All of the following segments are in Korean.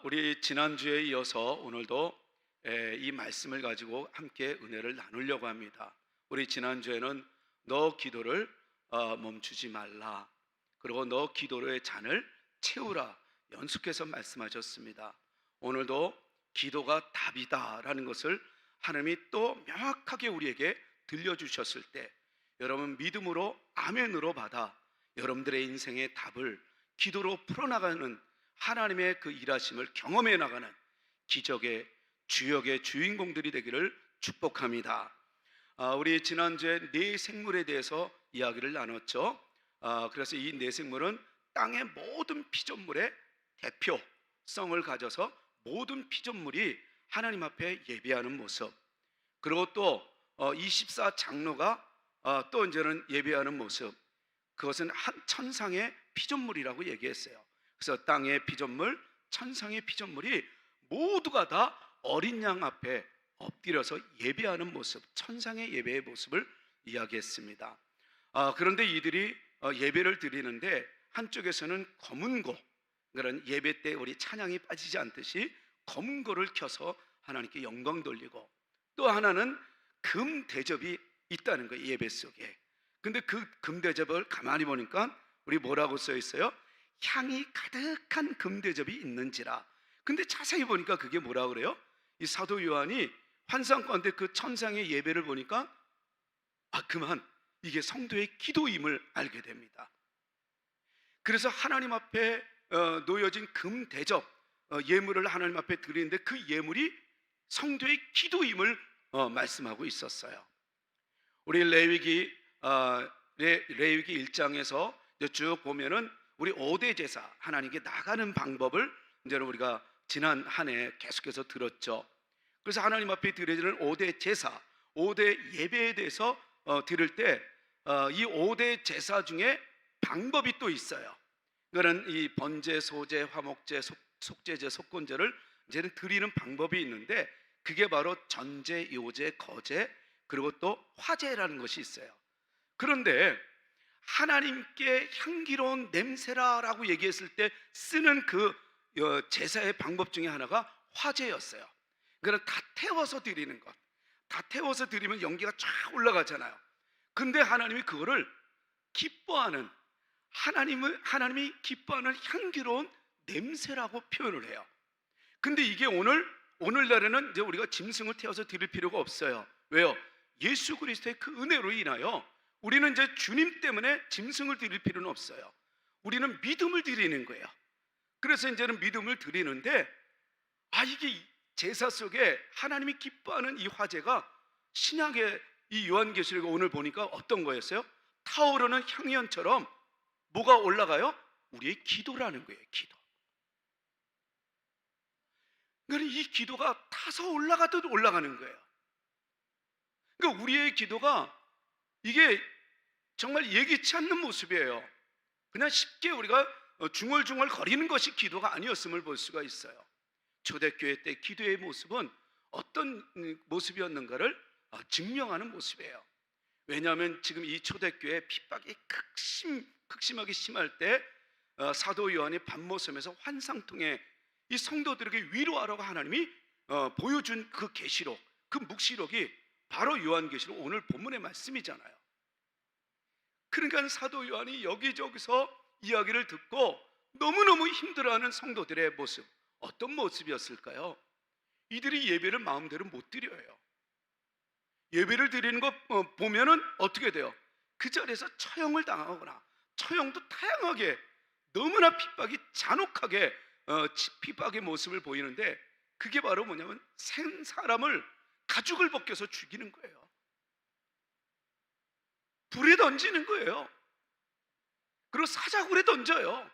우리 지난주에 이어서 오늘도 이 말씀을 가지고 함께 은혜를 나누려고 합니다. 우리 지난주에는 너 기도를 멈추지 말라, 그리고 너 기도로의 잔을 채우라 연속해서 말씀하셨습니다. 오늘도 기도가 답이다라는 것을 하나님이 또 명확하게 우리에게 들려주셨을 때, 여러분 믿음으로 아멘으로 받아 여러분들의 인생의 답을 기도로 풀어나가는 하나님의 그 일하심을 경험해 나가는 기적의 주역의 주인공들이 되기를 축복합니다. 우리 지난주에 네 생물에 대해서 이야기를 나눴죠. 그래서 이 네 생물은 땅의 모든 피조물의 대표성을 가져서 모든 피조물이 하나님 앞에 예배하는 모습, 그리고 또 24장로가 또 이제는 예배하는 모습, 그것은 한 천상의 피조물이라고 얘기했어요. 그래서 땅의 피조물, 천상의 피조물이 모두가 다 어린 양 앞에 엎드려서 예배하는 모습, 천상의 예배의 모습을 이야기했습니다. 그런데 이들이 예배를 드리는데 한쪽에서는 검은 고, 그런 예배 때 우리 찬양이 빠지지 않듯이 검은 고를 켜서 하나님께 영광 돌리고, 또 하나는 금 대접이 있다는 거예요, 예배 속에. 근데 그 금 대접을 가만히 보니까 우리 뭐라고 써 있어요? 향이 가득한 금 대접이 있는지라. 근데 자세히 보니까 그게 뭐라 그래요? 이 사도 요한이 환상 가운데 그 천상의 예배를 보니까 그만 이게 성도의 기도임을 알게 됩니다. 그래서 하나님 앞에 놓여진 금 대접 예물을 하나님 앞에 드리는데 그 예물이 성도의 기도임을 말씀하고 있었어요. 우리 레위기 1장에서 쭉 보면은 우리 5대 제사, 하나님께 나가는 방법을 이제 우리가 지난 한 해 계속해서 들었죠. 그래서 하나님 앞에 드려지는 5대 제사, 5대 예배에 대해서 들을 때 이 5대 제사 중에 방법이 또 있어요. 그거는 이 번제, 소제, 화목제, 속제제, 속건제를 이제는 드리는 방법이 있는데, 그게 바로 전제, 요제, 거제, 그리고 또 화제라는 것이 있어요. 그런데 하나님께 향기로운 냄새라라고 얘기했을 때 쓰는 그 제사의 방법 중에 하나가 화제였어요. 그러니까 다 태워서 드리는 것, 다 태워서 드리면 연기가 쫙 올라가잖아요. 근데 하나님이 그거를 기뻐하는, 하나님이 기뻐하는 향기로운 냄새라고 표현을 해요. 근데 이게 오늘날에는 이제 우리가 짐승을 태워서 드릴 필요가 없어요. 왜요? 예수 그리스도의 그 은혜로 인하여 우리는 이제 주님 때문에 짐승을 드릴 필요는 없어요. 우리는 믿음을 드리는 거예요. 그래서 이제는 믿음을 드리는데, 이게 제사 속에 하나님이 기뻐하는 이 화제가 신약의 이 요한계시록 오늘 보니까 어떤 거였어요? 타오르는 향연처럼 뭐가 올라가요? 우리의 기도라는 거예요. 기도. 그러니까 이 기도가 타서 올라가도 올라가는 거예요. 그러니까 우리의 기도가 이게 정말 예기치 않는 모습이에요. 그냥 쉽게 우리가 중얼중얼 거리는 것이 기도가 아니었음을 볼 수가 있어요. 초대교회 때 기도의 모습은 어떤 모습이었는가를 증명하는 모습이에요. 왜냐하면 지금 이 초대교회 핍박이 극심하게 심할 때 사도 요한이 밤모섬에서 환상 통해 이 성도들에게 위로하라고 하나님이 보여준 그 계시록, 그 묵시록이 바로 요한계시록 오늘 본문의 말씀이잖아요. 그러니까 사도 요한이 여기저기서 이야기를 듣고 너무너무 힘들어하는 성도들의 모습, 어떤 모습이었을까요? 이들이 예배를 마음대로 못 드려요. 예배를 드리는 거 보면은 어떻게 돼요? 그 자리에서 처형을 당하거나, 처형도 다양하게 너무나 핍박이 잔혹하게 핍박의 모습을 보이는데, 그게 바로 뭐냐면 생 사람을 가죽을 벗겨서 죽이는 거예요. 불에 던지는 거예요. 그리고 사자굴에 던져요.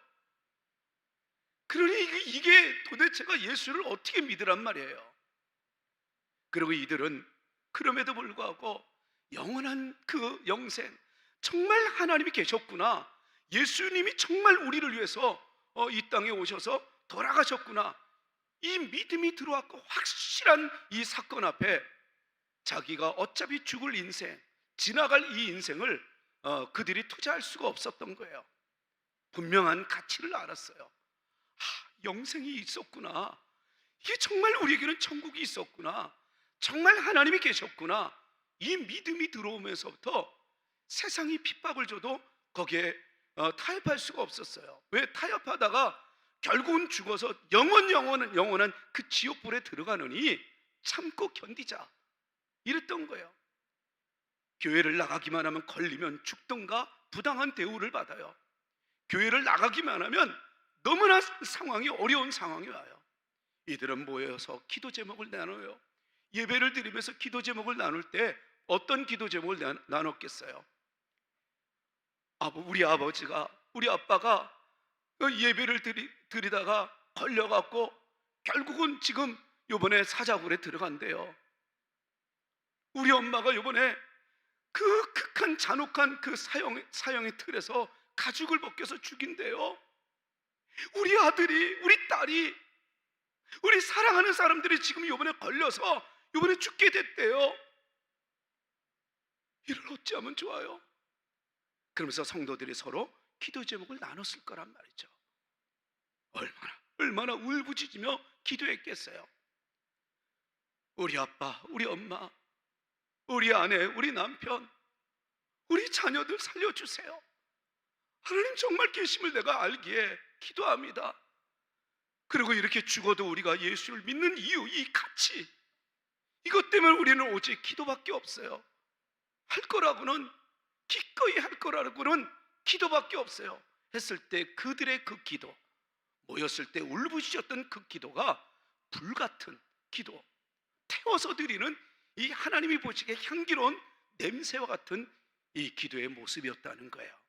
그러니 이게 도대체가 예수를 어떻게 믿으란 말이에요. 그리고 이들은 그럼에도 불구하고 영원한 그 영생, 정말 하나님이 계셨구나, 예수님이 정말 우리를 위해서 이 땅에 오셔서 돌아가셨구나, 이 믿음이 들어왔고 확실한 이 사건 앞에 자기가 어차피 죽을 인생, 지나갈 이 인생을 그들이 투자할 수가 없었던 거예요. 분명한 가치를 알았어요. 영생이 있었구나, 이게 정말 우리에게는 천국이 있었구나, 정말 하나님이 계셨구나, 이 믿음이 들어오면서부터 세상이 핍박을 줘도 거기에 타협할 수가 없었어요. 왜? 타협하다가 결국은 죽어서 영원한 그 지옥불에 들어가느니 참고 견디자, 이랬던 거예요. 교회를 나가기만 하면 걸리면 죽던가 부당한 대우를 받아요. 교회를 나가기만 하면 너무나 상황이 어려운 상황이 와요. 이들은 모여서 기도 제목을 나눠요. 예배를 드리면서 기도 제목을 나눌 때 어떤 기도 제목을 나눴겠어요? 우리 아버지가, 우리 아빠가 예배를 드리다가 걸려갖고 결국은 지금 요번에 사자굴에 들어간대요. 우리 엄마가 요번에 그 극한 잔혹한 그 사형의 틀에서 가죽을 벗겨서 죽인대요. 우리 아들이, 우리 딸이, 우리 사랑하는 사람들이 지금 요번에 걸려서 요번에 죽게 됐대요. 이를 어찌하면 좋아요? 그러면서 성도들이 서로 기도 제목을 나눴을 거란 말이죠. 얼마나 울부짖으며 기도했겠어요. 우리 아빠, 우리 엄마, 우리 아내, 우리 남편, 우리 자녀들 살려주세요. 하나님 정말 계심을 내가 알기에 기도합니다. 그리고 이렇게 죽어도 우리가 예수를 믿는 이유, 이 가치, 이것 때문에 우리는 오직 기도밖에 없어요. 할 거라고는, 기꺼이 할 거라고는 기도밖에 없어요. 했을 때 그들의 그 기도, 모였을 때 울부짖었던 그 기도가 불같은 기도, 태워서 드리는 이 하나님이 보시기에 향기로운 냄새와 같은 이 기도의 모습이었다는 거예요.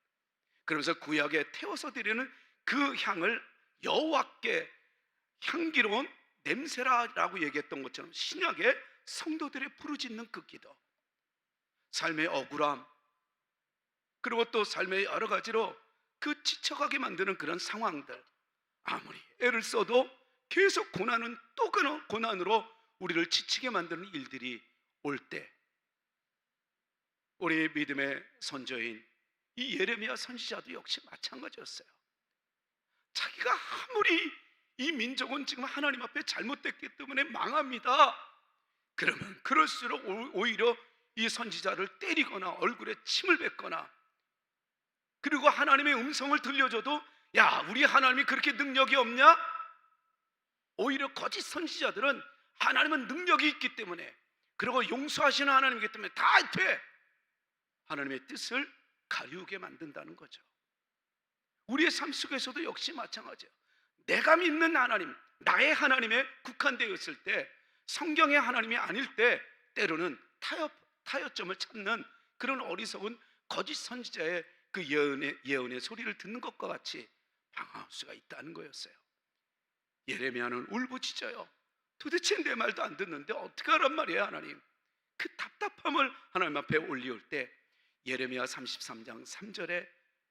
그러면서 구약에 태워서 드리는 그 향을 여호와께 향기로운 냄새라고 얘기했던 것처럼 신약의 성도들의 부르짖는 그 기도, 삶의 억울함, 그리고 또 삶의 여러 가지로 그 지쳐가게 만드는 그런 상황들, 아무리 애를 써도 계속 고난은 또 그 고난으로 우리를 지치게 만드는 일들이 올 때, 우리 믿음의 선조인 이 예레미야 선지자도 역시 마찬가지였어요. 자기가 아무리 이 민족은 지금 하나님 앞에 잘못됐기 때문에 망합니다, 그러면 그럴수록 오히려 이 선지자를 때리거나 얼굴에 침을 뱉거나, 그리고 하나님의 음성을 들려줘도 야, 우리 하나님이 그렇게 능력이 없냐? 오히려 거짓 선지자들은 하나님은 능력이 있기 때문에, 그리고 용서하시는 하나님이기 때문에 다 돼, 하나님의 뜻을 가리우게 만든다는 거죠. 우리의 삶 속에서도 역시 마찬가지예요. 내가 믿는 하나님, 나의 하나님에 국한되어 있을 때, 성경의 하나님이 아닐 때 때로는 타협점을 찾는 그런 어리석은 거짓 선지자의 그 예언의 소리를 듣는 것과 같이 방황할 수가 있다는 거였어요. 예레미야는 울부짖어요. 도대체 내 말도 안 듣는데 어떻게 하란 말이에요, 하나님? 그 답답함을 하나님 앞에 올리올 때 예레미야 33장 3절에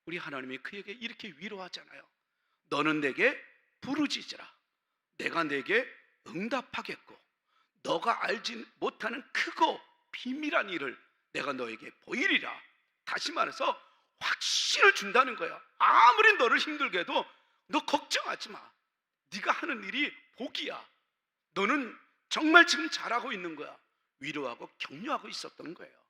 우리 하나님이 그에게 이렇게 위로하잖아요. 너는 내게 부르짖으라. 내가 내게 응답하겠고, 너가 알지 못하는 크고 비밀한 일을 내가 너에게 보이리라. 다시 말해서 확신을 준다는 거야. 아무리 너를 힘들게 해도 너 걱정하지 마. 네가 하는 일이 복이야. 너는 정말 지금 잘하고 있는 거야. 위로하고 격려하고 있었던 거예요.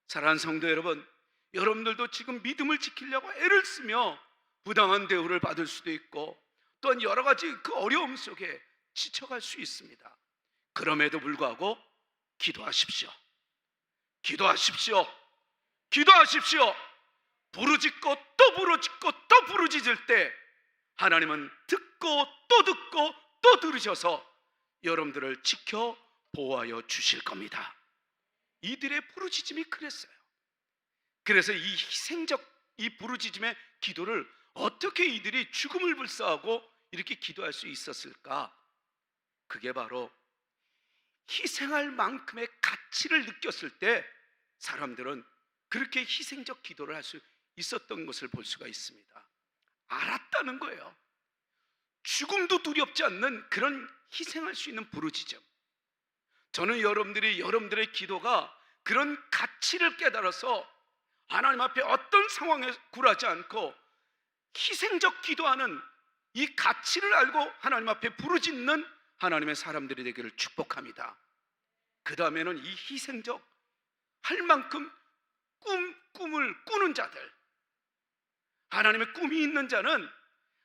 사랑하는 성도 여러분, 여러분들도 지금 믿음을 지키려고 애를 쓰며 부당한 대우를 받을 수도 있고, 또한 여러 가지 그 어려움 속에 지쳐갈 수 있습니다. 그럼에도 불구하고 기도하십시오. 기도하십시오. 기도하십시오. 부르짖고 또 부르짖고 또 부르짖을 때 하나님은 듣고 또 들으셔서 여러분들을 지켜 보호하여 주실 겁니다. 이들의 부르짖음이 그랬어요. 그래서 이 희생적 이 부르짖음의 기도를 어떻게 이들이 죽음을 불사하고 이렇게 기도할 수 있었을까? 그게 바로 희생할 만큼의 가치를 느꼈을 때 사람들은 그렇게 희생적 기도를 할 수 있었던 것을 볼 수가 있습니다. 알았다는 거예요. 죽음도 두렵지 않는 그런 희생할 수 있는 부르짖음. 저는 여러분들의 기도가 그런 가치를 깨달아서 하나님 앞에 어떤 상황에 굴하지 않고 희생적 기도하는 이 가치를 알고 하나님 앞에 부르짖는 하나님의 사람들이 되기를 축복합니다. 그 다음에는 이 희생적 할 만큼 꿈을 꾸는 자들, 하나님의 꿈이 있는 자는,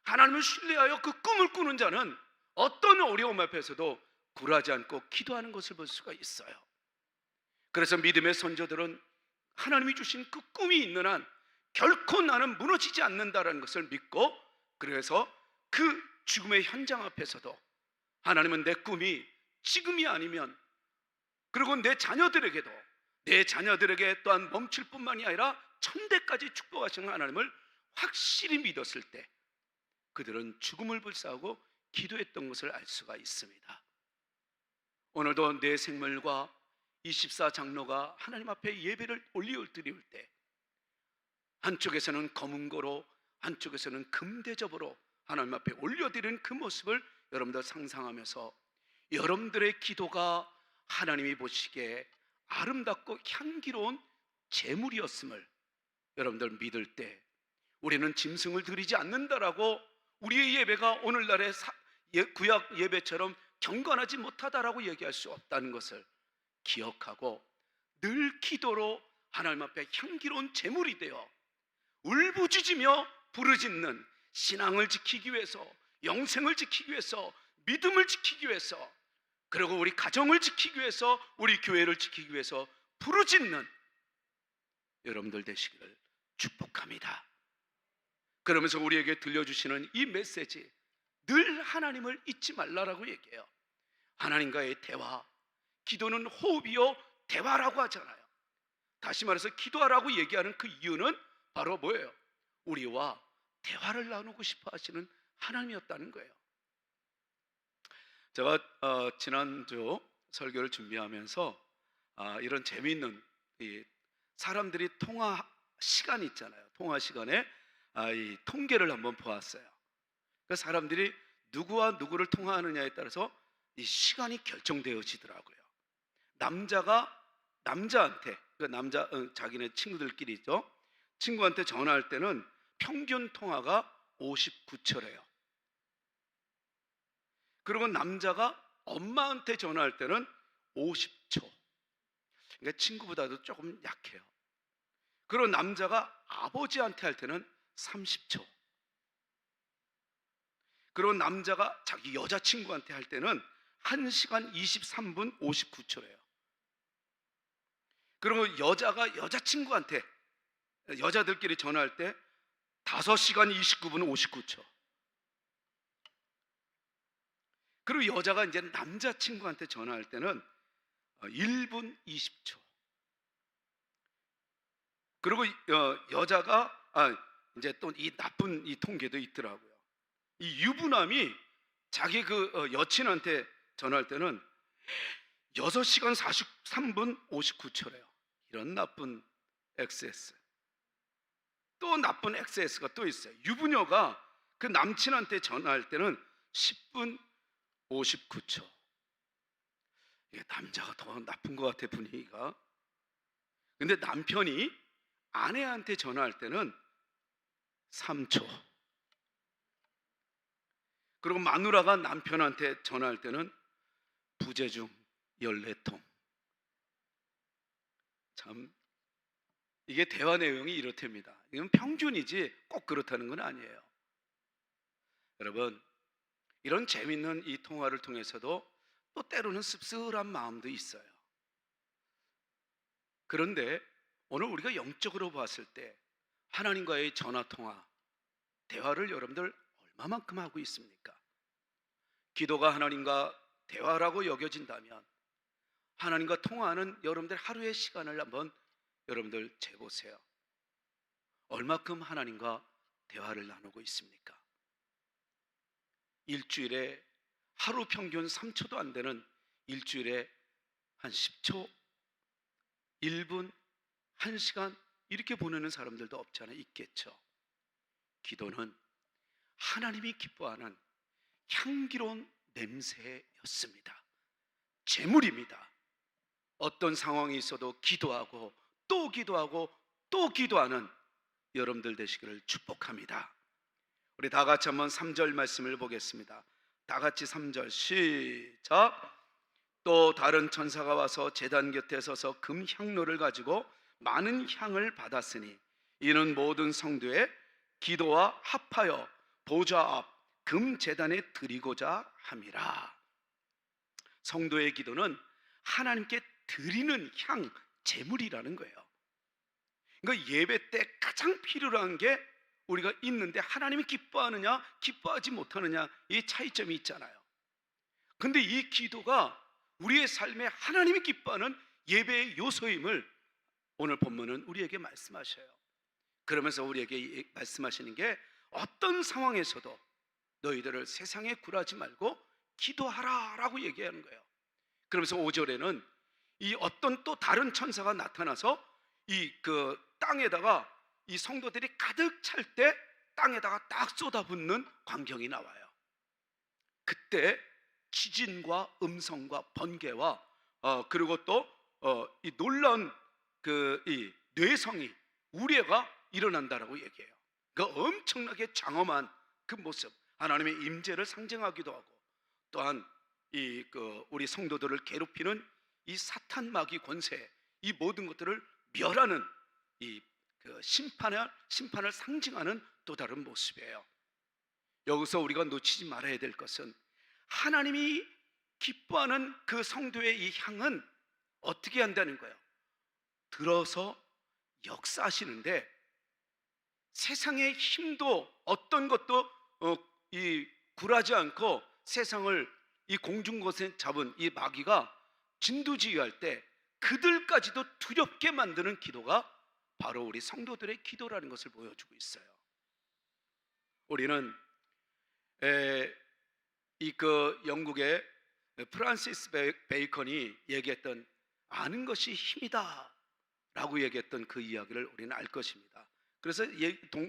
하나님을 신뢰하여 그 꿈을 꾸는 자는 어떤 어려움 앞에서도 굴하지 않고 기도하는 것을 볼 수가 있어요. 그래서 믿음의 선조들은 하나님이 주신 그 꿈이 있는 한 결코 나는 무너지지 않는다라는 것을 믿고, 그래서 그 죽음의 현장 앞에서도 하나님은 내 꿈이 지금이 아니면, 그리고 내 자녀들에게 또한 멈출 뿐만이 아니라 천대까지 축복하시는 하나님을 확실히 믿었을 때 그들은 죽음을 불사하고 기도했던 것을 알 수가 있습니다. 오늘도 내 생물과 24 장로가 하나님 앞에 예배를 올려드릴 때 한쪽에서는 검은고로 한쪽에서는 금대접으로 하나님 앞에 올려드리는 그 모습을 여러분들 상상하면서 여러분들의 기도가 하나님이 보시기에 아름답고 향기로운 제물이었음을 여러분들 믿을 때 우리는 짐승을 드리지 않는다라고, 우리의 예배가 오늘날의 구약 예배처럼 경건하지 못하다라고 얘기할 수 없다는 것을 기억하고 늘 기도로 하나님 앞에 향기로운 제물이 되어 울부짖으며 부르짖는 신앙을 지키기 위해서, 영생을 지키기 위해서, 믿음을 지키기 위해서, 그리고 우리 가정을 지키기 위해서, 우리 교회를 지키기 위해서 부르짖는 여러분들 되시기를 축복합니다. 그러면서 우리에게 들려주시는 이 메시지, 늘 하나님을 잊지 말라라고 얘기해요. 하나님과의 대화, 기도는 호흡이요 대화라고 하잖아요. 다시 말해서 기도하라고 얘기하는 그 이유는 바로 뭐예요? 우리와 대화를 나누고 싶어 하시는 하나님이었다는 거예요. 제가 지난주 설교를 준비하면서 이런 재미있는 사람들이 통화 시간 있잖아요. 통화 시간에 이 통계를 한번 보았어요. 그 사람들이 누구와 누구를 통화하느냐에 따라서 이 시간이 결정되어지더라고요. 남자가 남자한테, 자기네 친구들끼리죠, 친구한테 전화할 때는 평균 통화가 59초래요. 그리고 남자가 엄마한테 전화할 때는 50초. 그러니까 친구보다도 조금 약해요. 그리고 남자가 아버지한테 할 때는 30초. 그리고 남자가 자기 여자친구한테 할 때는 1시간 23분 59초래요. 그리고 여자가 여자친구한테, 여자들끼리 전화할 때 5시간 29분 59초. 그리고 여자가 이제 남자친구한테 전화할 때는 1분 20초. 그리고 여자가 이제 또 이 나쁜 이 통계도 있더라고요. 이 유부남이 자기 그 여친한테 전화할 때는 6시간 43분 59초래요. 이런 나쁜 XS. 또 나쁜 XS가 또 있어요. 유부녀가 그 남친한테 전화할 때는 10분 59초. 이게 남자가 더 나쁜 것 같아, 분위기가. 근데 남편이 아내한테 전화할 때는 3초. 그리고 마누라가 남편한테 전화할 때는 부재중 14통. 참, 이게 대화 내용이 이렇답니다. 이건 평균이지 꼭 그렇다는 건 아니에요. 여러분, 이런 재밌는 이 통화를 통해서도 또 때로는 씁쓸한 마음도 있어요. 그런데 오늘 우리가 영적으로 봤을 때 하나님과의 전화통화, 대화를 여러분들 얼마만큼 하고 있습니까? 기도가 하나님과 대화라고 여겨진다면 하나님과 통화하는 여러분들 하루의 시간을 한번 여러분들 재보세요. 얼마큼 하나님과 대화를 나누고 있습니까? 일주일에 하루 평균 3초도 안 되는 일주일에 한 10초, 1분, 1시간 이렇게 보내는 사람들도 없지 않아 있겠죠. 기도는 하나님이 기뻐하는 향기로운 냄새였습니다. 제물입니다. 어떤 상황이 있어도 기도하고 또 기도하고 또 기도하는 여러분들 되시기를 축복합니다. 우리 다 같이 한번 3절 말씀을 보겠습니다. 다 같이 3절 시작. 또 다른 천사가 와서 제단 곁에 서서 금 향로를 가지고 많은 향을 받았으니 이는 모든 성도의 기도와 합하여 보좌 앞 금 제단에 드리고자 함이라. 성도의 기도는 하나님께 드리는 향, 제물이라는 거예요. 그러니까 예배 때 가장 필요로 한 게 우리가 있는데 하나님이 기뻐하느냐 기뻐하지 못하느냐, 이 차이점이 있잖아요. 근데 이 기도가 우리의 삶에 하나님이 기뻐하는 예배의 요소임을 오늘 본문은 우리에게 말씀하셔요. 그러면서 우리에게 말씀하시는 게 어떤 상황에서도 너희들을 세상에 굴하지 말고 기도하라 라고 얘기하는 거예요. 그러면서 5절에는 이 어떤 또 다른 천사가 나타나서 이 그 땅에다가 이 성도들이 가득 찰 때 땅에다가 딱 쏟아붓는 광경이 나와요. 그때 지진과 음성과 번개와 그리고 또 이 놀라운 이 뇌성이 우레가 일어난다라고 얘기해요. 그 엄청나게 장엄한 그 모습, 하나님의 임재를 상징하기도 하고, 또한 우리 성도들을 괴롭히는 이 사탄 마귀 권세, 이 모든 것들을 멸하는 심판을 상징하는 또 다른 모습이에요. 여기서 우리가 놓치지 말아야 될 것은 하나님이 기뻐하는 그 성도의 이 향은 어떻게 한다는 거예요. 들어서 역사하시는데 세상의 힘도 어떤 것도 굴하지 않고 세상을 이 공중곳에 잡은 이 마귀가 진두지휘할 때 그들까지도 두렵게 만드는 기도가 바로 우리 성도들의 기도라는 것을 보여주고 있어요. 우리는 영국의 프란시스 베이컨이 얘기했던 아는 것이 힘이다 라고 얘기했던 그 이야기를 우리는 알 것입니다. 그래서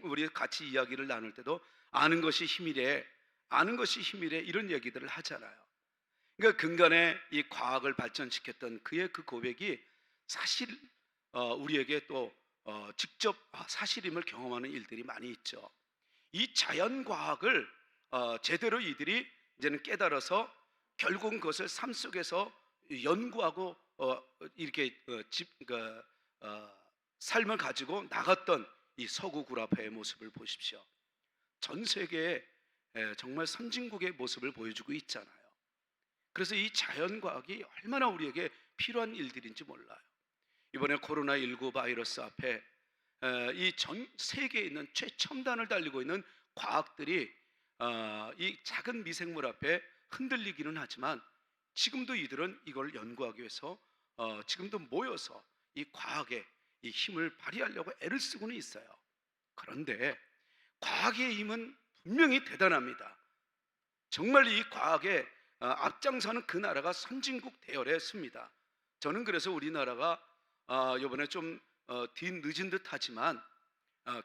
우리 같이 이야기를 나눌 때도 아는 것이 힘이래, 아는 것이 힘이래, 이런 얘기들을 하잖아요. 그러니까 근간에 이 과학을 발전시켰던 그의 그 고백이 사실 우리에게 또 직접 사실임을 경험하는 일들이 많이 있죠. 이 자연과학을 제대로 이들이 이제는 깨달아서 결국은 그것을 삶 속에서 연구하고 이렇게 삶을 가지고 나갔던 이 서구 구라파의 모습을 보십시오. 전 세계에 정말 선진국의 모습을 보여주고 있잖아요. 그래서 이 자연과학이 얼마나 우리에게 필요한 일들인지 몰라요. 이번에 코로나19 바이러스 앞에 이 전 세계에 있는 최첨단을 달리고 있는 과학들이 이 작은 미생물 앞에 흔들리기는 하지만 지금도 이들은 이걸 연구하기 위해서 지금도 모여서 이 과학의 이 힘을 발휘하려고 애를 쓰고는 있어요. 그런데 과학의 힘은 분명히 대단합니다. 정말 이 과학에 앞장서는 그 나라가 선진국 대열에 씁니다. 저는 그래서 우리나라가 이번에 좀 뒤늦은 듯 하지만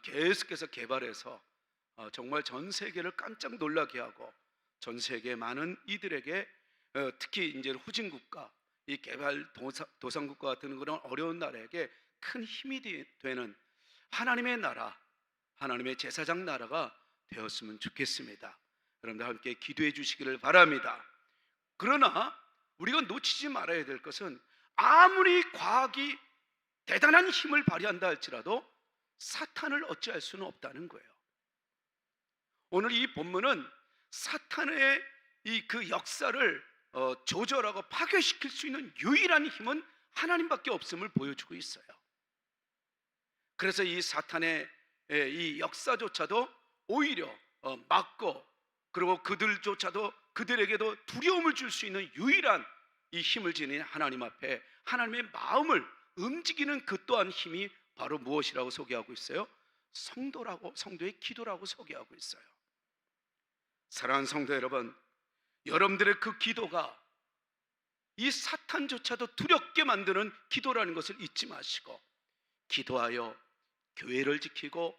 계속해서 개발해서 정말 전 세계를 깜짝 놀라게 하고 전 세계 많은 이들에게 특히 이제 후진국가, 이 개발도상국과 같은 그런 어려운 나라에게 큰 힘이 되는 하나님의 나라, 하나님의 제사장 나라가 되었으면 좋겠습니다. 여러분들 함께 기도해 주시기를 바랍니다. 그러나 우리가 놓치지 말아야 될 것은 아무리 과학이 대단한 힘을 발휘한다 할지라도 사탄을 어찌할 수는 없다는 거예요. 오늘 이 본문은 사탄의 그 역사를 조절하고 파괴시킬 수 있는 유일한 힘은 하나님밖에 없음을 보여주고 있어요. 그래서 이 사탄의 이 역사조차도 오히려 막고, 그리고 그들에게도 두려움을 줄 수 있는 유일한 이 힘을 지닌 하나님 앞에 하나님의 마음을 움직이는 그 또한 힘이 바로 무엇이라고 소개하고 있어요? 성도의 기도라고 소개하고 있어요. 사랑하는 성도 여러분, 여러분들의 그 기도가 이 사탄조차도 두렵게 만드는 기도라는 것을 잊지 마시고 기도하여 교회를 지키고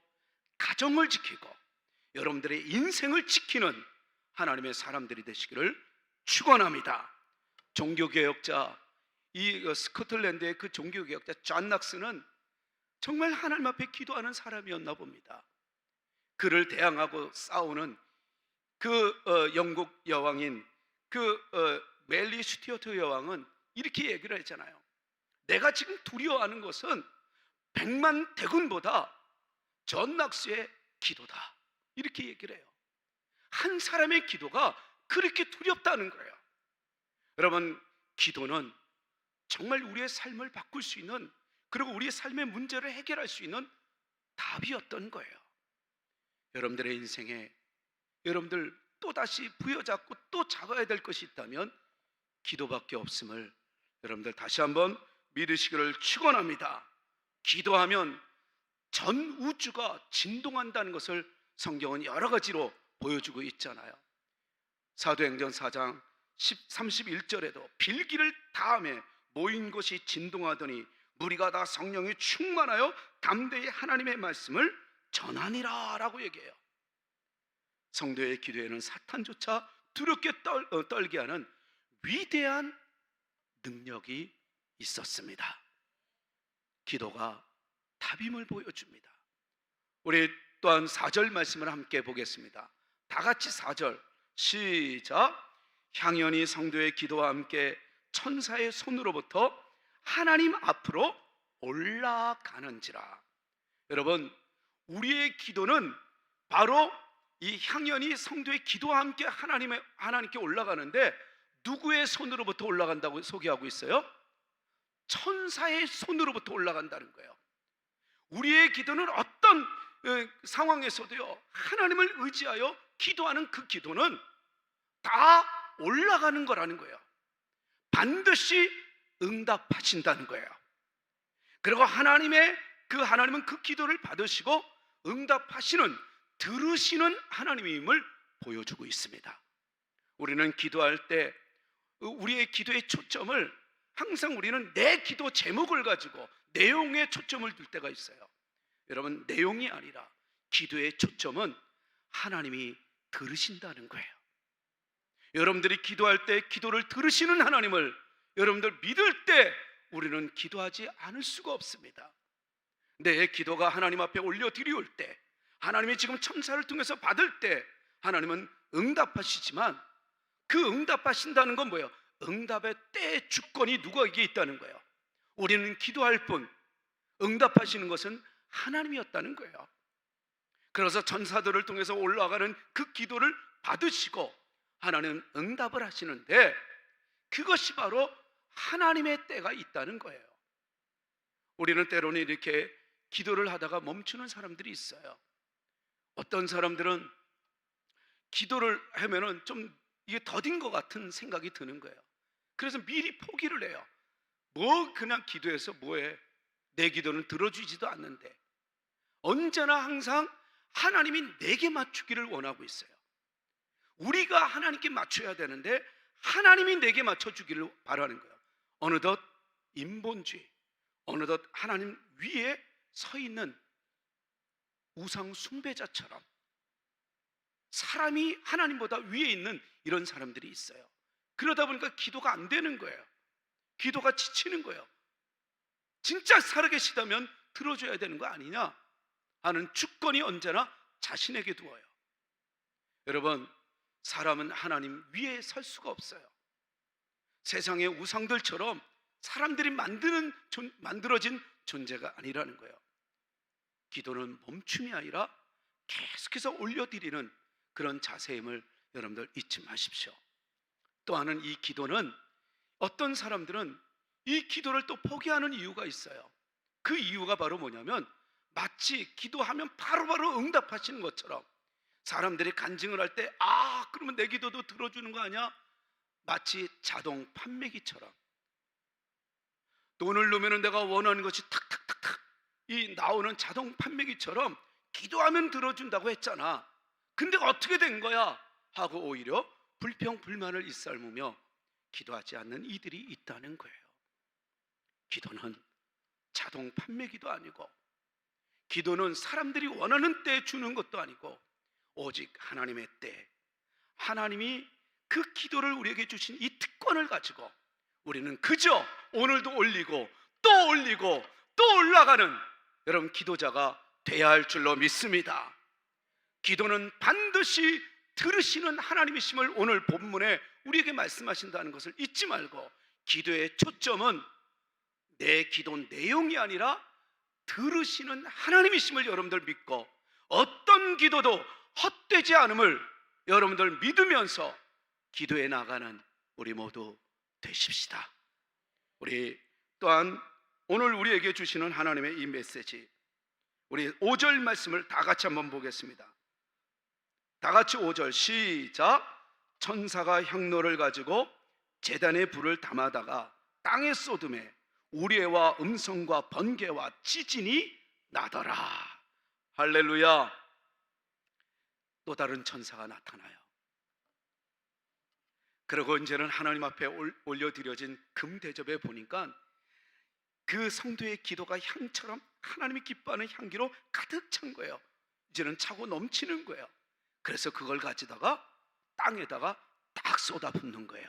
가정을 지키고 여러분들의 인생을 지키는 하나님의 사람들이 되시기를 축원합니다. 종교개혁자, 이 스코틀랜드의 그 종교개혁자 존 낙스는 정말 하나님 앞에 기도하는 사람이었나 봅니다. 그를 대항하고 싸우는 영국 여왕인 멜리 스튜어트 여왕은 이렇게 얘기를 했잖아요. 내가 지금 두려워하는 것은 100만 대군보다 존 낙스의 기도다, 이렇게 얘기를 해요. 한 사람의 기도가 그렇게 두렵다는 거예요. 여러분, 기도는 정말 우리의 삶을 바꿀 수 있는, 그리고 우리의 삶의 문제를 해결할 수 있는 답이었던 거예요. 여러분들의 인생에 여러분들 또다시 부여잡고 또 잡아야 될 것이 있다면 기도밖에 없음을 여러분들 다시 한번 믿으시기를 축원합니다. 기도하면 전 우주가 진동한다는 것을 성경은 여러 가지로 보여주고 있잖아요. 사도행전 4장 31절에도 빌기를 다음에 모인 것이 진동하더니 무리가 다 성령이 충만하여 담대히 하나님의 말씀을 전하니라 라고 얘기해요. 성도의 기도에는 사탄조차 두렵게 떨게 하는 위대한 능력이 있었습니다. 기도가 답임을 보여줍니다. 우리 또한 4절 말씀을 함께 보겠습니다. 다 같이 4절 시작. 향연이 성도의 기도와 함께 천사의 손으로부터 하나님 앞으로 올라가는지라. 여러분, 우리의 기도는 바로 이 향연이 성도의 기도와 함께 하나님께 올라가는데, 누구의 손으로부터 올라간다고 소개하고 있어요? 천사의 손으로부터 올라간다는 거예요. 우리의 기도는 어떤 상황에서도요, 하나님을 의지하여 기도하는 그 기도는 다 올라가는 거라는 거예요. 반드시 응답하신다는 거예요. 그리고 하나님은 그 기도를 받으시고 응답하시는, 들으시는 하나님임을 보여주고 있습니다. 우리는 기도할 때 우리의 기도의 초점을 항상 우리는 내 기도 제목을 가지고 내용에 초점을 둘 때가 있어요. 여러분, 내용이 아니라 기도의 초점은 하나님이 들으신다는 거예요. 여러분들이 기도할 때 기도를 들으시는 하나님을 여러분들 믿을 때 우리는 기도하지 않을 수가 없습니다. 내 기도가 하나님 앞에 올려드리올 때, 하나님이 지금 천사를 통해서 받을 때 하나님은 응답하시지만, 그 응답하신다는 건 뭐예요? 응답의 때의 주권이 누구에게 있다는 거예요. 우리는 기도할 뿐, 응답하시는 것은 하나님이었다는 거예요. 그래서 천사들을 통해서 올라가는 그 기도를 받으시고 하나님은 응답을 하시는데, 그것이 바로 하나님의 때가 있다는 거예요. 우리는 때로는 이렇게 기도를 하다가 멈추는 사람들이 있어요. 어떤 사람들은 기도를 하면은 좀 이게 더딘 것 같은 생각이 드는 거예요. 그래서 미리 포기를 해요. 그냥 기도해서 뭐해? 내 기도는 들어주지도 않는데. 언제나 항상 하나님이 내게 맞추기를 원하고 있어요. 우리가 하나님께 맞춰야 되는데 하나님이 내게 맞춰주기를 바라는 거예요. 어느덧 인본주의, 어느덧 하나님 위에 서 있는 우상 숭배자처럼 사람이 하나님보다 위에 있는 이런 사람들이 있어요. 그러다 보니까 기도가 안 되는 거예요. 기도가 지치는 거예요. 진짜 살아계시다면 들어줘야 되는 거 아니냐 하는 주권이 언제나 자신에게 두어요. 여러분, 사람은 하나님 위에 설 수가 없어요. 세상의 우상들처럼 사람들이 만들어진 존재가 아니라는 거예요. 기도는 멈춤이 아니라 계속해서 올려드리는 그런 자세임을 여러분들 잊지 마십시오. 또 하나는 이 기도는, 어떤 사람들은 이 기도를 또 포기하는 이유가 있어요. 그 이유가 바로 뭐냐면, 마치 기도하면 바로바로 응답하시는 것처럼 사람들이 간증을 할 때 그러면 내 기도도 들어주는 거 아니야? 마치 자동 판매기처럼 돈을 넣으면 내가 원하는 것이 탁탁탁탁 나오는 자동 판매기처럼 기도하면 들어준다고 했잖아. 근데 어떻게 된 거야? 하고 오히려 불평불만을 일삼으며 기도하지 않는 이들이 있다는 거예요. 기도는 자동 판매기도 아니고, 기도는 사람들이 원하는 때에 주는 것도 아니고, 오직 하나님의 때, 하나님이 그 기도를 우리에게 주신 이 특권을 가지고 우리는 그저 오늘도 올리고 또 올리고 또 올라가는 여러분 기도자가 돼야 할 줄로 믿습니다. 기도는 반드시 들으시는 하나님이심을 오늘 본문에 우리에게 말씀하신다는 것을 잊지 말고, 기도의 초점은 내 기도 내용이 아니라 들으시는 하나님이심을 여러분들 믿고, 어떤 기도도 헛되지 않음을 여러분들 믿으면서 기도해 나가는 우리 모두 되십시다. 우리 또한 오늘 우리에게 주시는 하나님의 이 메시지, 우리 5절 말씀을 다 같이 한번 보겠습니다. 다 같이 5절 시작. 천사가 향로를 가지고 제단에 불을 담아다가 땅에 쏟음에 우레와 음성과 번개와 지진이 나더라. 할렐루야. 또 다른 천사가 나타나요. 그리고 이제는 하나님 앞에 올려드려진 금대접에 보니까 그 성도의 기도가 향처럼 하나님이 기뻐하는 향기로 가득 찬 거예요. 이제는 차고 넘치는 거예요. 그래서 그걸 가지다가 땅에다가 딱 쏟아붓는 거예요.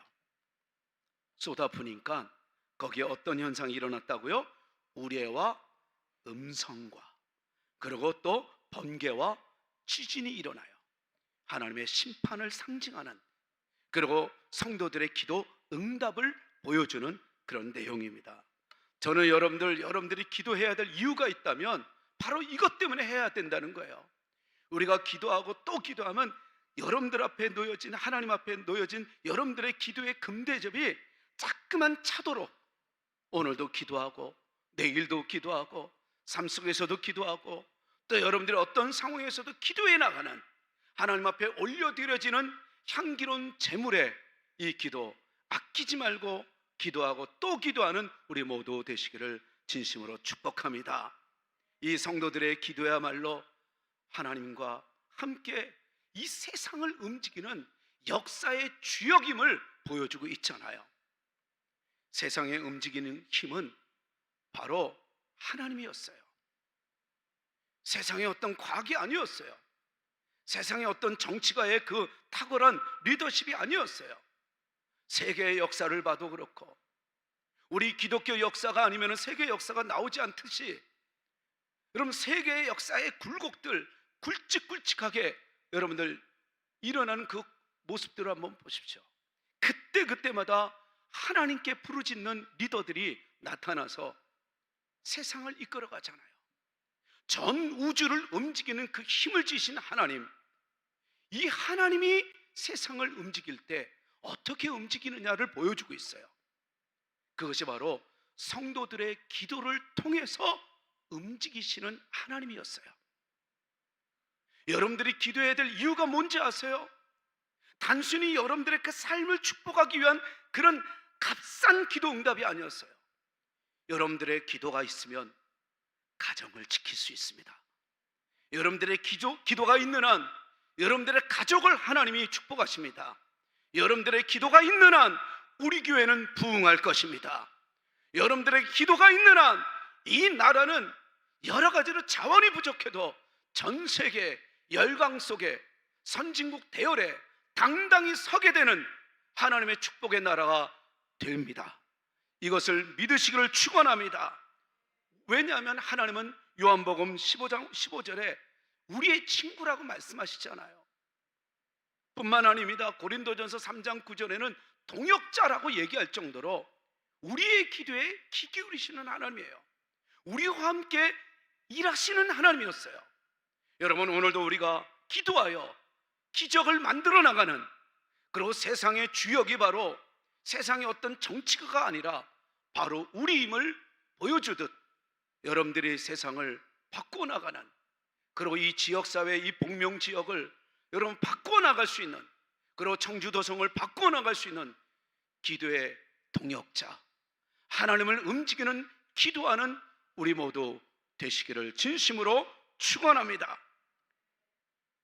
쏟아부니까 거기에 어떤 현상이 일어났다고요? 우레와 음성과, 그리고 또 번개와 지진이 일어나요. 하나님의 심판을 상징하는, 그리고 성도들의 기도 응답을 보여주는 그런 내용입니다. 저는 여러분들이 기도해야 될 이유가 있다면 바로 이것 때문에 해야 된다는 거예요. 우리가 기도하고 또 기도하면 여러분들 앞에 놓여진, 하나님 앞에 놓여진 여러분들의 기도의 금대접이 자꾸만 차도록 오늘도 기도하고 내일도 기도하고 삶 속에서도 기도하고 또 여러분들이 어떤 상황에서도 기도해 나가는, 하나님 앞에 올려드려지는 향기로운 제물의 이 기도 아끼지 말고 기도하고 또 기도하는 우리 모두 되시기를 진심으로 축복합니다. 이 성도들의 기도야말로 하나님과 함께 이 세상을 움직이는 역사의 주역임을 보여주고 있잖아요. 세상에 움직이는 힘은 바로 하나님이었어요. 세상의 어떤 과학이 아니었어요. 세상의 어떤 정치가의 그 탁월한 리더십이 아니었어요. 세계의 역사를 봐도 그렇고, 우리 기독교 역사가 아니면 세계 역사가 나오지 않듯이, 여러분 세계의 역사의 굴곡들 굵직굵직하게 여러분들 일어나는 그 모습들을 한번 보십시오. 그때마다 하나님께 부르짖는 리더들이 나타나서 세상을 이끌어 가잖아요. 전 우주를 움직이는 그 힘을 지신 하나님, 이 하나님이 세상을 움직일 때 어떻게 움직이느냐를 보여주고 있어요. 그것이 바로 성도들의 기도를 통해서 움직이시는 하나님이었어요. 여러분들이 기도해야 될 이유가 뭔지 아세요? 단순히 여러분들의 그 삶을 축복하기 위한 그런 값싼 기도 응답이 아니었어요. 여러분들의 기도가 있으면 가정을 지킬 수 있습니다. 여러분들의 기도가 있는 한 여러분들의 가족을 하나님이 축복하십니다. 여러분들의 기도가 있는 한 우리 교회는 부흥할 것입니다. 여러분들의 기도가 있는 한 이 나라는 여러 가지로 자원이 부족해도 전 세계 열강 속에 선진국 대열에 당당히 서게 되는 하나님의 축복의 나라가 됩니다. 이것을 믿으시기를 축원합니다. 왜냐하면 하나님은 요한복음 15장 15절에 우리의 친구라고 말씀하시잖아요. 뿐만 아닙니다. 고린도전서 3장 9절에는 동역자라고 얘기할 정도로 우리의 기도에 귀 기울이시는 하나님이에요. 우리와 함께 일하시는 하나님이었어요. 여러분, 오늘도 우리가 기도하여 기적을 만들어 나가는, 그리고 세상의 주역이 바로 세상의 어떤 정치가가 아니라 바로 우리임을 보여주듯 여러분들이 세상을 바꾸어 나가는, 그리고 이 지역사회, 이 복명 지역을 여러분 바꾸어 나갈 수 있는, 그리고 청주도성을 바꾸어 나갈 수 있는 기도의 동역자, 하나님을 움직이는 기도하는 우리 모두 되시기를 진심으로 축원합니다.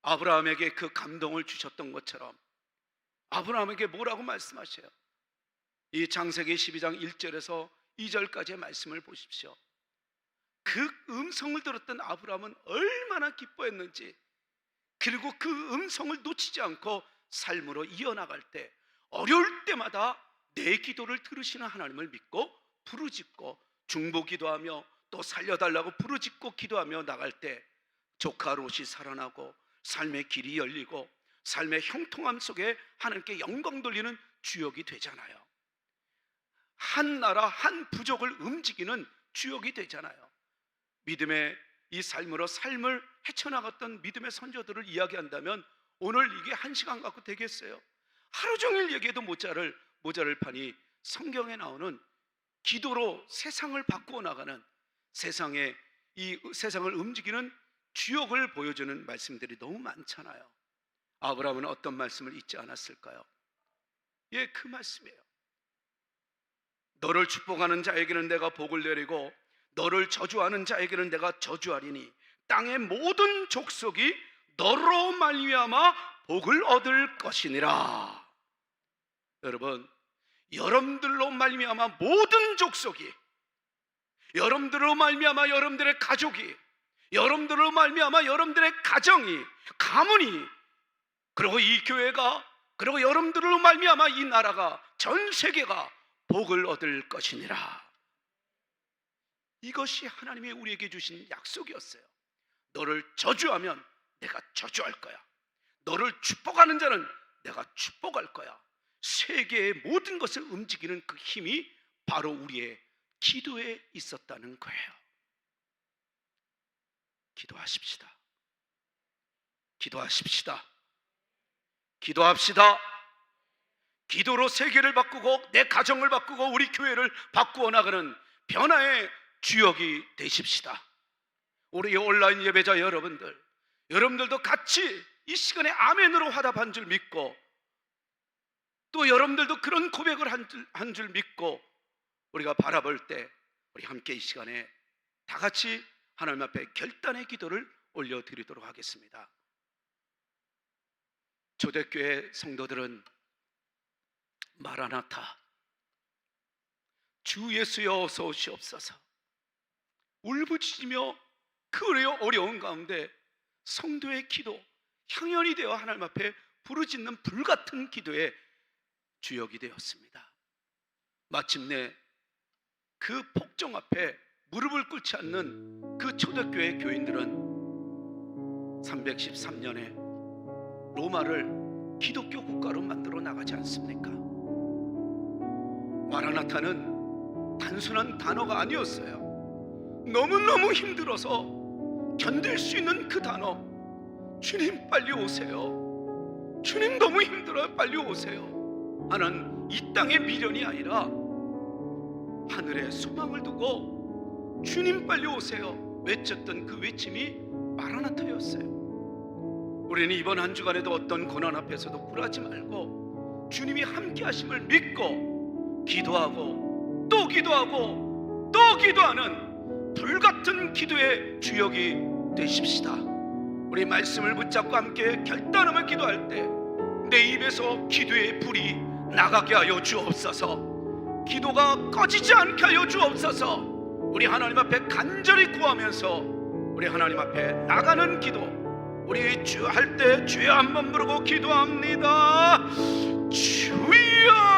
아브라함에게 그 감동을 주셨던 것처럼 아브라함에게 뭐라고 말씀하셔요? 이 창세기 12장 1절에서 2절까지의 말씀을 보십시오. 그 음성을 들었던 아브라함은 얼마나 기뻐했는지, 그리고 그 음성을 놓치지 않고 삶으로 이어나갈 때 어려울 때마다 내 기도를 들으시는 하나님을 믿고 부르짖고 중보기도하며 또 살려달라고 부르짖고 기도하며 나갈 때 조카 롯이 살아나고 삶의 길이 열리고 삶의 형통함 속에 하나님께 영광 돌리는 주역이 되잖아요. 한 나라 한 부족을 움직이는 주역이 되잖아요. 믿음의 이 삶으로 삶을 헤쳐나갔던 믿음의 선조들을 이야기한다면 오늘 이게 1시간 갖고 되겠어요? 하루 종일 얘기해도 모자를 판이 성경에 나오는 기도로 세상을 바꾸어 나가는 이 세상을 움직이는 주역을 보여주는 말씀들이 너무 많잖아요. 아브라함은 어떤 말씀을 잊지 않았을까요? 예, 그 말씀이에요. 너를 축복하는 자에게는 내가 복을 내리고 너를 저주하는 자에게는 내가 저주하리니 땅의 모든 족속이 너로 말미암아 복을 얻을 것이니라. 여러분, 여러분들로 말미암아 모든 족속이, 여러분들로 말미암아 여러분들의 가족이, 여러분들로 말미암아 여러분들의 가정이, 가문이, 그리고 이 교회가, 그리고 여러분들로 말미암아 이 나라가, 전 세계가 복을 얻을 것이니라. 이것이 하나님이 우리에게 주신 약속이었어요. 너를 저주하면 내가 저주할 거야. 너를 축복하는 자는 내가 축복할 거야. 세계의 모든 것을 움직이는 그 힘이 바로 우리의 기도에 있었다는 거예요. 기도하십시다. 기도하십시다. 기도합시다. 기도로 세계를 바꾸고 내 가정을 바꾸고 우리 교회를 바꾸어 나가는 변화의 주역이 되십시다. 우리 온라인 예배자 여러분들도 같이 이 시간에 아멘으로 화답한 줄 믿고, 또 여러분들도 그런 고백을 한 줄 믿고 우리가 바라볼 때 우리 함께 이 시간에 다 같이 하나님 앞에 결단의 기도를 올려드리도록 하겠습니다. 초대교회 성도들은 마라나타, 주 예수여 어서 오시옵소서, 울부짖으며 그 어려운 가운데 성도의 기도, 향연이 되어 하나님 앞에 부르짖는 불같은 기도의 주역이 되었습니다. 마침내 그 폭정 앞에 무릎을 꿇지 않는 그 초대교회 교인들은 313년에 로마를 기독교 국가로 만들어 나가지 않습니까? 마라나타는 단순한 단어가 아니었어요. 너무너무 힘들어서 견딜 수 있는 그 단어, 주님 빨리 오세요. 주님 너무 힘들어요. 빨리 오세요 하는 이 땅의 미련이 아니라 하늘에 소망을 두고 주님 빨리 오세요 외쳤던 그 외침이 마라나타였어요. 우리는 이번 한 주간에도 어떤 고난 앞에서도 굴하지 말고 주님이 함께 하심을 믿고 기도하고 또 기도하고 또 기도하는 불같은 기도의 주역이 되십시다. 우리 말씀을 붙잡고 함께 결단하며 기도할 때 내 입에서 기도의 불이 나가게 하여 주옵소서. 기도가 꺼지지 않게 하여 주옵소서. 우리 하나님 앞에 간절히 구하면서 우리 하나님 앞에 나가는 기도, 우리 주 할 때 주여 한번 부르고 기도합니다. 주여.